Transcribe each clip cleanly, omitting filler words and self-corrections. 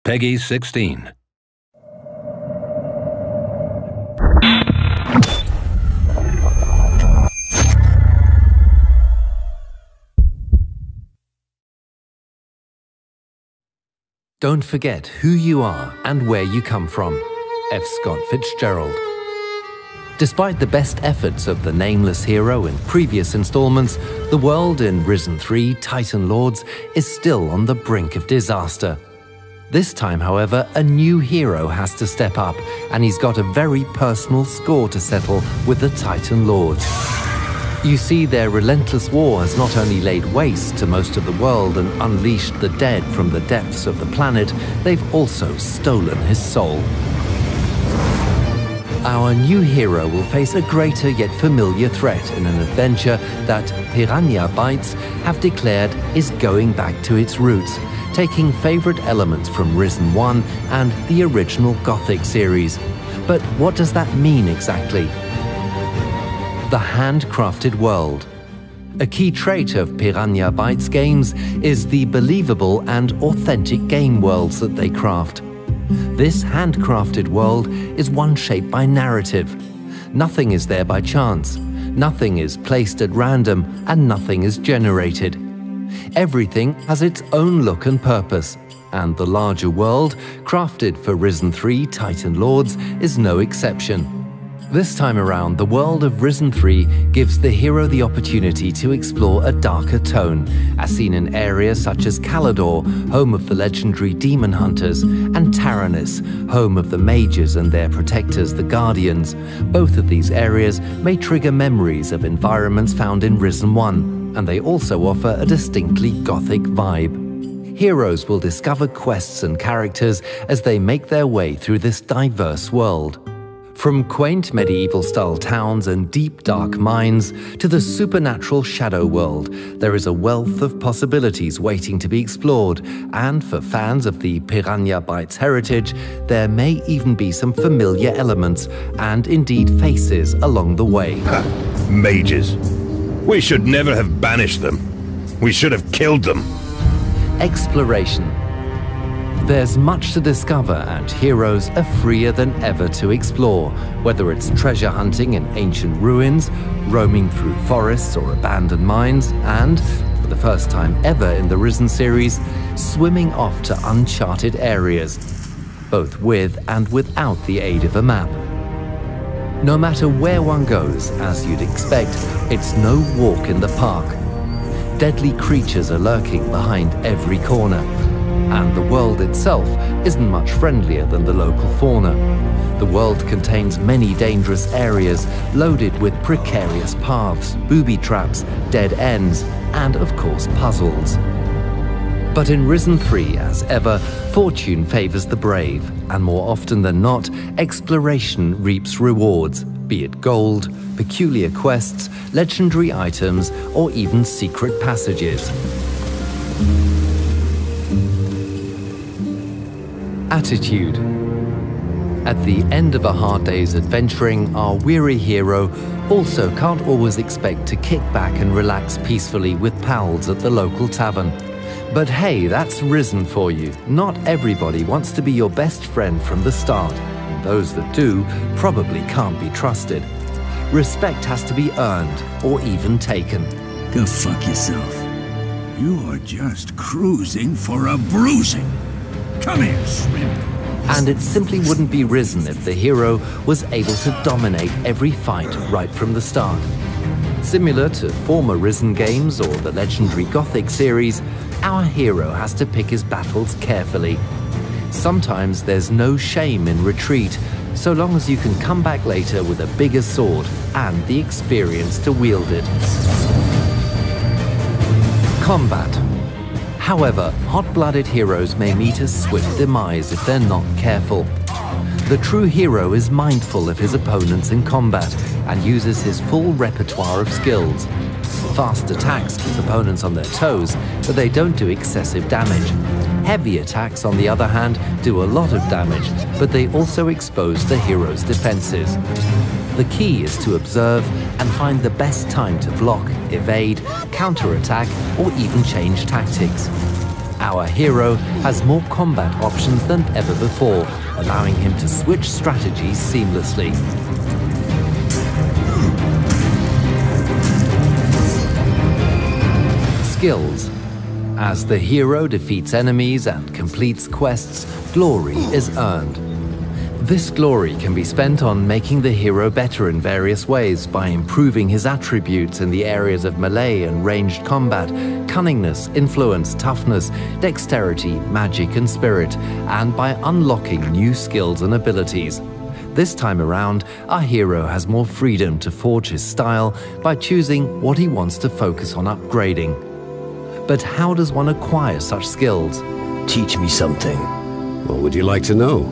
Peggy 16. Don't forget who you are and where you come from. F. Scott Fitzgerald. Despite the best efforts of the nameless hero in previous installments, the world in Risen 3 Titan Lords is still on the brink of disaster. This time, however, a new hero has to step up, and he's got a very personal score to settle with the Titan Lords. You see, their relentless war has not only laid waste to most of the world and unleashed the dead from the depths of the planet, they've also stolen his soul. Our new hero will face a greater yet familiar threat in an adventure that Piranha Bytes have declared is going back to its roots, taking favorite elements from Risen 1 and the original Gothic series. But what does that mean exactly? The handcrafted world. A key trait of Piranha Bytes games is the believable and authentic game worlds that they craft. This handcrafted world is one shaped by narrative. Nothing is there by chance, nothing is placed at random, and nothing is generated. Everything has its own look and purpose, and the larger world, crafted for Risen 3 Titan Lords, is no exception. This time around, the world of Risen 3 gives the hero the opportunity to explore a darker tone, as seen in areas such as Calidor, home of the legendary demon hunters, and Taranis, home of the mages and their protectors, the Guardians. Both of these areas may trigger memories of environments found in Risen 1, and they also offer a distinctly Gothic vibe. Heroes will discover quests and characters as they make their way through this diverse world. From quaint medieval-style towns and deep dark mines to the supernatural shadow world, there is a wealth of possibilities waiting to be explored, and for fans of the Piranha Bytes heritage, there may even be some familiar elements and indeed faces along the way. Mages. We should never have banished them. We should have killed them. Exploration. There's much to discover, and heroes are freer than ever to explore, whether it's treasure hunting in ancient ruins, roaming through forests or abandoned mines, and, for the first time ever in the Risen series, swimming off to uncharted areas, both with and without the aid of a map. No matter where one goes, as you'd expect, it's no walk in the park. Deadly creatures are lurking behind every corner. And the world itself isn't much friendlier than the local fauna. The world contains many dangerous areas loaded with precarious paths, booby traps, dead ends, and of course puzzles. But in Risen 3, as ever, fortune favors the brave, and more often than not, exploration reaps rewards, be it gold, peculiar quests, legendary items, or even secret passages. Attitude. At the end of a hard day's adventuring, our weary hero also can't always expect to kick back and relax peacefully with pals at the local tavern. But hey, that's Risen for you. Not everybody wants to be your best friend from the start, and those that do probably can't be trusted. Respect has to be earned, or even taken. Go fuck yourself. You are just cruising for a bruising. Come here, shrimp. And it simply wouldn't be Risen if the hero was able to dominate every fight right from the start. Similar to former Risen games or the legendary Gothic series, our hero has to pick his battles carefully. Sometimes there's no shame in retreat, so long as you can come back later with a bigger sword and the experience to wield it. Combat. However, hot-blooded heroes may meet a swift demise if they're not careful. The true hero is mindful of his opponents in combat and uses his full repertoire of skills. Fast attacks keep opponents on their toes, but they don't do excessive damage. Heavy attacks, on the other hand, do a lot of damage, but they also expose the hero's defenses. The key is to observe and find the best time to block, evade, counterattack, or even change tactics. Our hero has more combat options than ever before, allowing him to switch strategies seamlessly. Skills. As the hero defeats enemies and completes quests, glory is earned. This glory can be spent on making the hero better in various ways by improving his attributes in the areas of melee and ranged combat, cunningness, influence, toughness, dexterity, magic and spirit, and by unlocking new skills and abilities. This time around, our hero has more freedom to forge his style by choosing what he wants to focus on upgrading. But how does one acquire such skills? Teach me something. What would you like to know?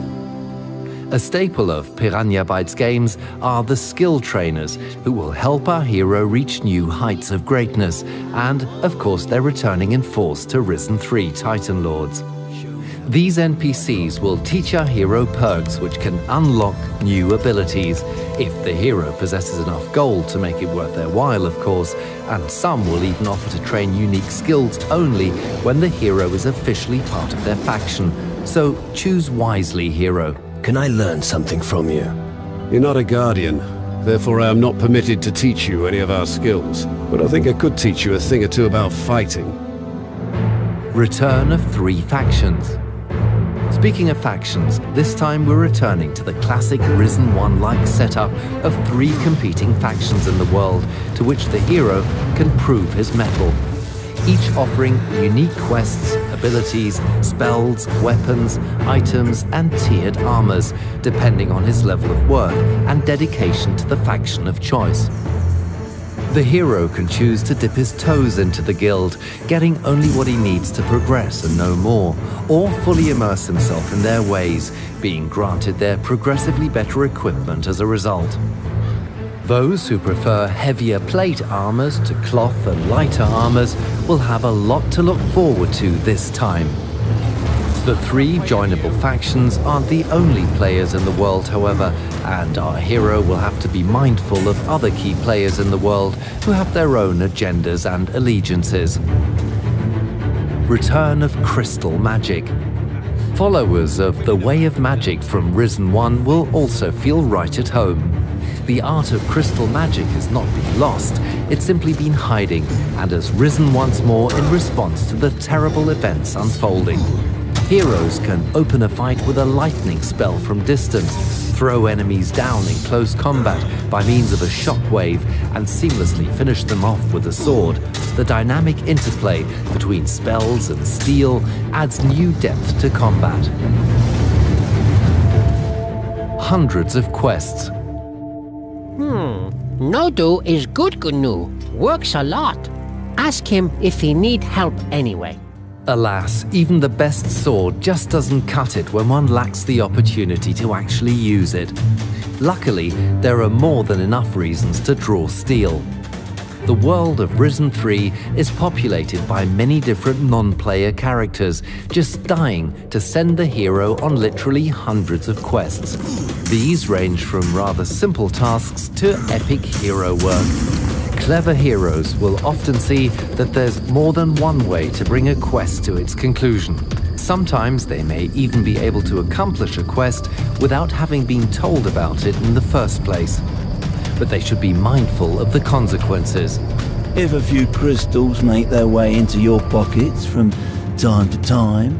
A staple of Piranha Bytes games are the skill trainers, who will help our hero reach new heights of greatness, and, of course, they're returning in force to Risen 3 Titan Lords. These NPCs will teach our hero perks which can unlock new abilities, if the hero possesses enough gold to make it worth their while, of course, and some will even offer to train unique skills only when the hero is officially part of their faction. So choose wisely, hero. Can I learn something from you? You're not a guardian, therefore I am not permitted to teach you any of our skills. But I think I could teach you a thing or two about fighting. Return of 3 factions. Speaking of factions, this time we're returning to the classic Risen 1-like setup of 3 competing factions in the world, to which the hero can prove his mettle. Each offering unique quests, abilities, spells, weapons, items, and tiered armors, depending on his level of work and dedication to the faction of choice. The hero can choose to dip his toes into the guild, getting only what he needs to progress and no more, or fully immerse himself in their ways, being granted their progressively better equipment as a result. Those who prefer heavier plate armors to cloth and lighter armors will have a lot to look forward to this time. The 3 joinable factions aren't the only players in the world, however, and our hero will have to be mindful of other key players in the world who have their own agendas and allegiances. Return of Crystal Magic. Followers of the Way of Magic from Risen 1 will also feel right at home. The art of crystal magic has not been lost, it's simply been hiding and has risen once more in response to the terrible events unfolding. Heroes can open a fight with a lightning spell from distance, throw enemies down in close combat by means of a shockwave, and seamlessly finish them off with a sword. The dynamic interplay between spells and steel adds new depth to combat. Hundreds of quests. Nodu is good GNU, works a lot. Ask him if he need help anyway. Alas, even the best sword just doesn't cut it when one lacks the opportunity to actually use it. Luckily, there are more than enough reasons to draw steel. The world of Risen 3 is populated by many different non-player characters, just dying to send the hero on literally hundreds of quests. These range from rather simple tasks to epic hero work. Clever heroes will often see that there's more than one way to bring a quest to its conclusion. Sometimes they may even be able to accomplish a quest without having been told about it in the first place. But they should be mindful of the consequences. If a few crystals make their way into your pockets from time to time,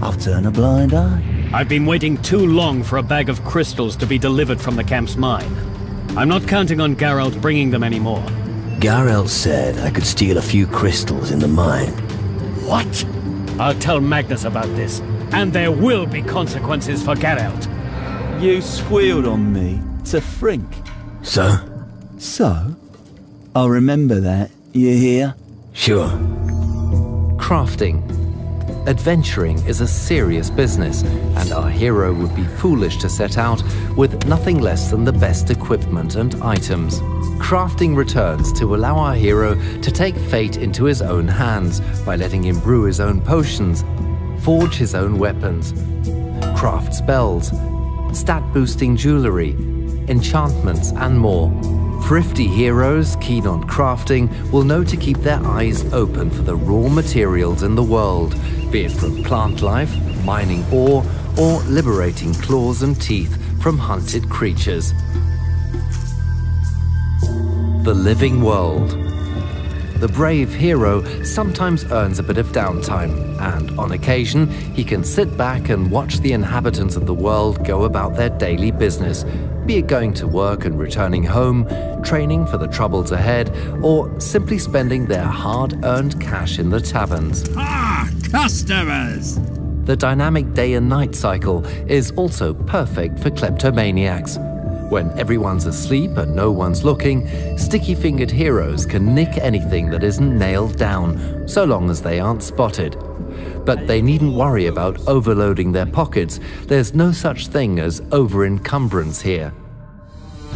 I'll turn a blind eye. I've been waiting too long for a bag of crystals to be delivered from the camp's mine. I'm not counting on Geralt bringing them anymore. Geralt said I could steal a few crystals in the mine. What? I'll tell Magnus about this, and there will be consequences for Geralt. You squealed on me to Frink. So? So? I'll remember that, you hear? Sure. Crafting. Adventuring is a serious business, and our hero would be foolish to set out with nothing less than the best equipment and items. Crafting returns to allow our hero to take fate into his own hands by letting him brew his own potions, forge his own weapons, craft spells, stat-boosting jewelry, enchantments, and more. Thrifty heroes keen on crafting will know to keep their eyes open for the raw materials in the world, be it from plant life, mining ore, or liberating claws and teeth from hunted creatures. The living world. The brave hero sometimes earns a bit of downtime, and on occasion he can sit back and watch the inhabitants of the world go about their daily business, be it going to work and returning home, training for the troubles ahead, or simply spending their hard-earned cash in the taverns. Ah, customers! The dynamic day and night cycle is also perfect for kleptomaniacs. When everyone's asleep and no one's looking, sticky-fingered heroes can nick anything that isn't nailed down, so long as they aren't spotted. But they needn't worry about overloading their pockets. There's no such thing as over-encumbrance here.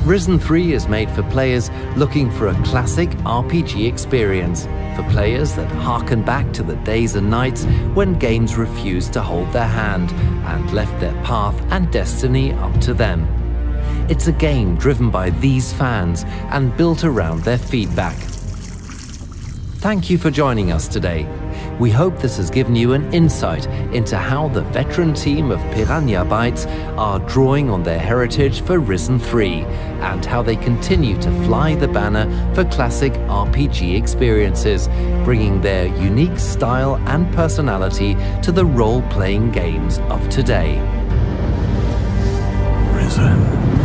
Risen 3 is made for players looking for a classic RPG experience, for players that harken back to the days and nights when games refused to hold their hand and left their path and destiny up to them. It's a game driven by these fans and built around their feedback. Thank you for joining us today. We hope this has given you an insight into how the veteran team of Piranha Bytes are drawing on their heritage for Risen 3 and how they continue to fly the banner for classic RPG experiences, bringing their unique style and personality to the role-playing games of today. Risen.